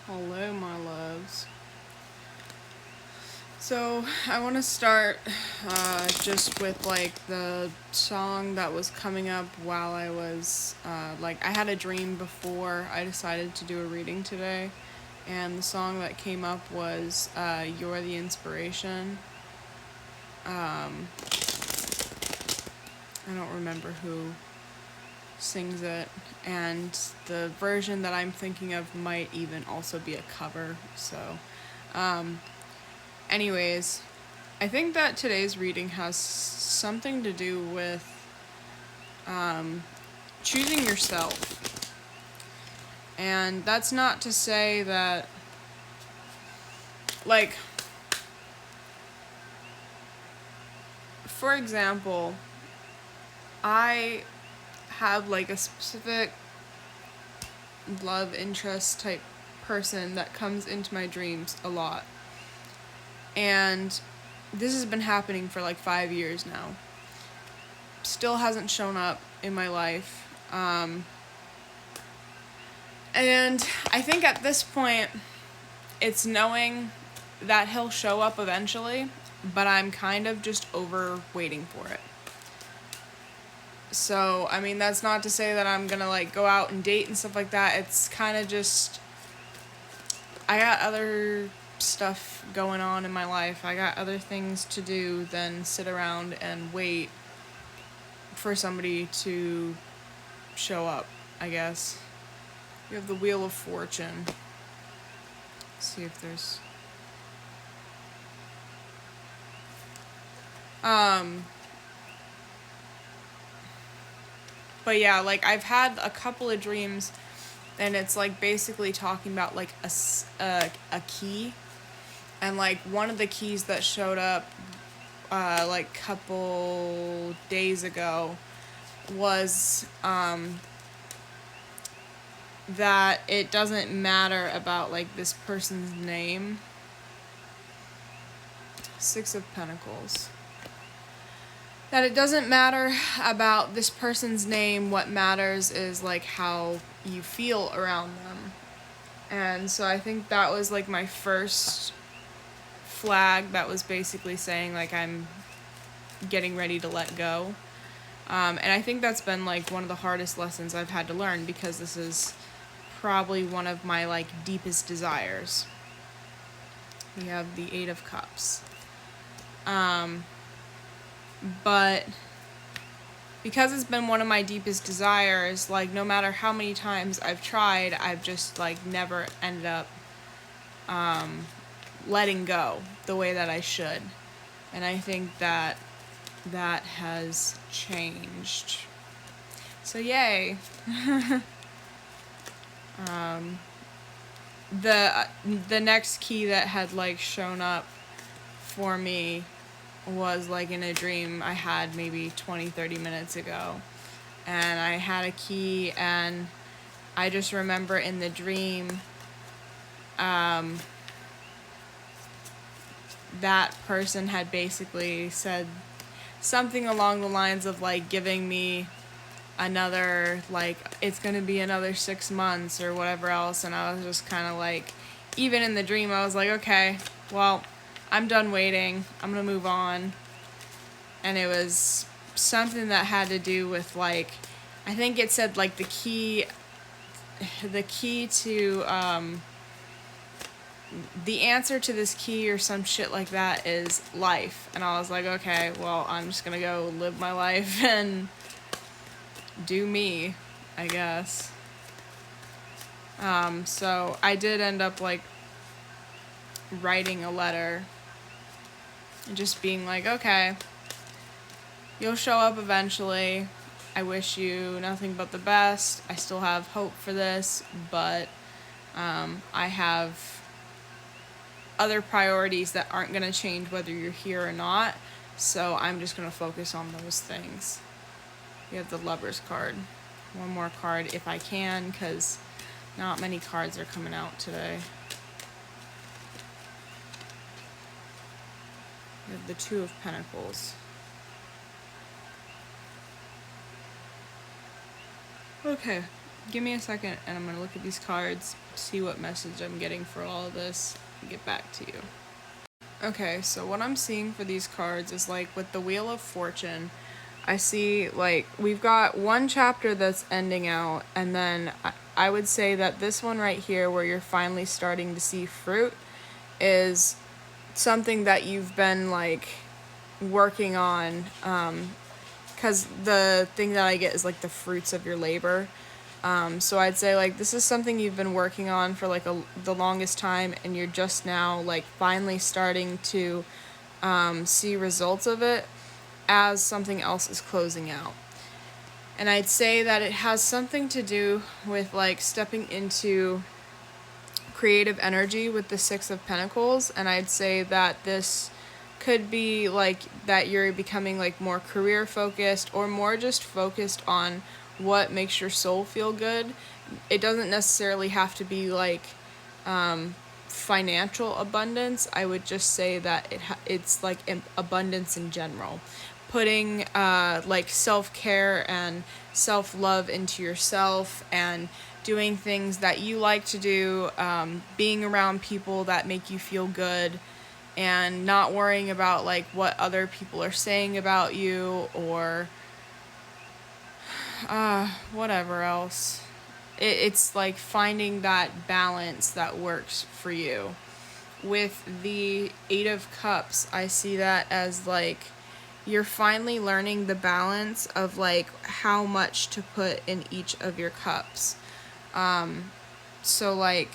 Hello, my loves. So, I want to start just with like the song that was coming up while I was I had a dream before I decided to do a reading today, and the song that came up was You're the Inspiration. Um, I don't remember who sings it, and the version that I'm thinking of might even also be a cover, so. Um, Anyways, I think that today's reading has something to do with um, choosing yourself. And that's not to say that, like, for example, I have like a specific love interest type person that comes into my dreams a lot. And this has been happening for like 5 years now. Still hasn't shown up in my life. And I think at this point, it's knowing that he'll show up eventually, but I'm kind of just over waiting for it. So, I mean, that's not to say that I'm gonna like go out and date and stuff like that. It's kind of just, I got other stuff going on in my life. I got other things to do than sit around and wait for somebody to show up, I guess. We have the Wheel of Fortune. Let's see if there's but yeah, like I've had a couple of dreams, and it's like basically talking about like a key, and like one of the keys that showed up like couple days ago was that it doesn't matter about like this person's name. Six of Pentacles. That it doesn't matter about this person's name. What matters is like how you feel around them. And so I think that was like my first flag that was basically saying like I'm getting ready to let go. And I think that's been like one of the hardest lessons I've had to learn, because this is probably one of my like deepest desires. We have the Eight of Cups. But because it's been one of my deepest desires, like no matter how many times I've tried, I've just like never ended up letting go the way that I should. And I think that that has changed. So yay. The next key that had like shown up for me was like in a dream I had maybe 20-30 minutes ago. And I had a key, and I just remember in the dream that person had basically said something along the lines of like giving me another, like, it's gonna be another 6 months or whatever else. And I was just kind of like, even in the dream I was like, okay, well, I'm done waiting, I'm gonna move on. And it was something that had to do with like, I think it said like the key to the answer to this key or some shit like that is life. And I was like, okay, well, I'm just gonna go live my life and do me, I guess. So I did end up like writing a letter and just being like, okay, you'll show up eventually. I wish you nothing but the best. I still have hope for this, but I have other priorities that aren't going to change whether you're here or not. So I'm just going to focus on those things. We have the Lover's card. One more card if I can, because not many cards are coming out today. We have the Two of Pentacles. Okay, give me a second and I'm going to look at these cards, see what message I'm getting for all of this, and get back to you. Okay, so what I'm seeing for these cards is like with the Wheel of Fortune, I see like we've got one chapter that's ending out, and then I would say that this one right here where you're finally starting to see fruit is something that you've been like working on, because the thing that I get is like the fruits of your labor. So I'd say like this is something you've been working on for like the longest time, and you're just now like finally starting to see results of it as something else is closing out. And I'd say that it has something to do with like stepping into creative energy with the Six of Pentacles, and I'd say that this could be like that you're becoming like more career focused or more just focused on what makes your soul feel good. It doesn't necessarily have to be like financial abundance. I would just say that it's like abundance in general. Putting like self-care and self-love into yourself and doing things that you like to do, being around people that make you feel good, and not worrying about like what other people are saying about you or whatever else. It's like finding that balance that works for you. With the Eight of Cups, I see that as like you're finally learning the balance of like how much to put in each of your cups. So like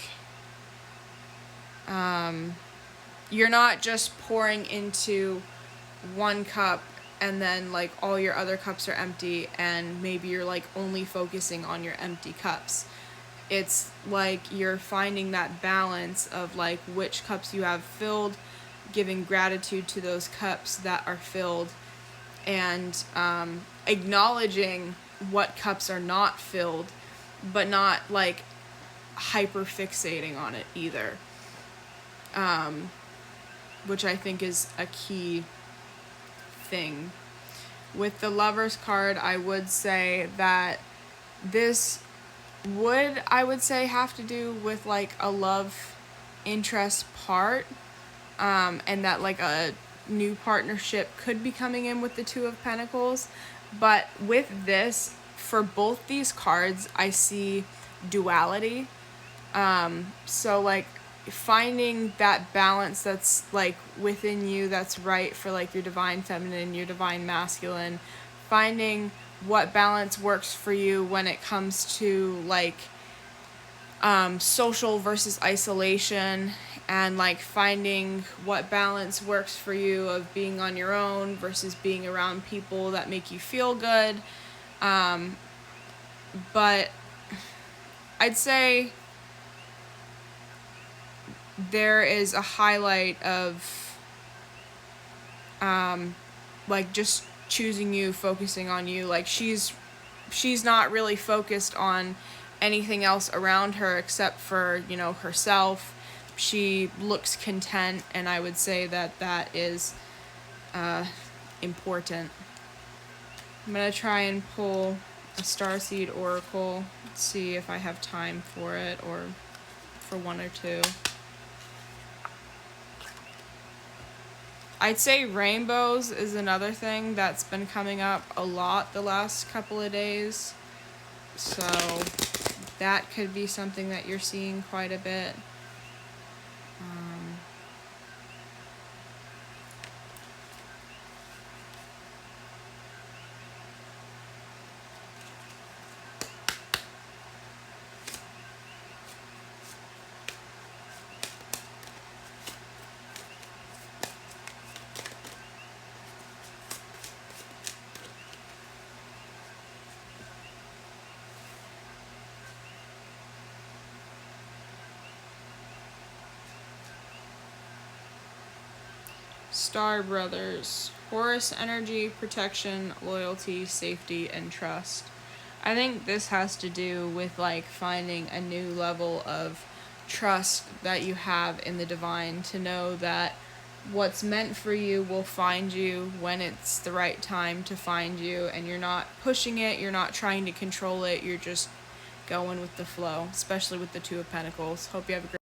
you're not just pouring into one cup and then like all your other cups are empty and maybe you're like only focusing on your empty cups. It's like you're finding that balance of like which cups you have filled, giving gratitude to those cups that are filled, and acknowledging what cups are not filled, but not like hyper fixating on it either, which I think is a key thing. With the Lovers card, I would say that this would, I would say, have to do with like a love interest part, and that like a new partnership could be coming in with the Two of Pentacles. But with this, for both these cards, I see duality. So like finding that balance that's like within you that's right for like your divine feminine, your divine masculine, finding what balance works for you when it comes to like social versus isolation, and like finding what balance works for you of being on your own versus being around people that make you feel good. But I'd say there is a highlight of like just choosing you, focusing on you. Like she's not really focused on anything else around her except for, you know, herself. She looks content, and I would say that that is important. I'm going to try and pull a Starseed Oracle, see if I have time for it or for one or two. I'd say rainbows is another thing that's been coming up a lot the last couple of days. So that could be something that you're seeing quite a bit. Star Brothers, Horus energy, protection, loyalty, safety, and trust. I think this has to do with like finding a new level of trust that you have in the divine, to know that what's meant for you will find you when it's the right time to find you, and you're not pushing it, you're not trying to control it, you're just going with the flow, especially with the Two of Pentacles. Hope you have a great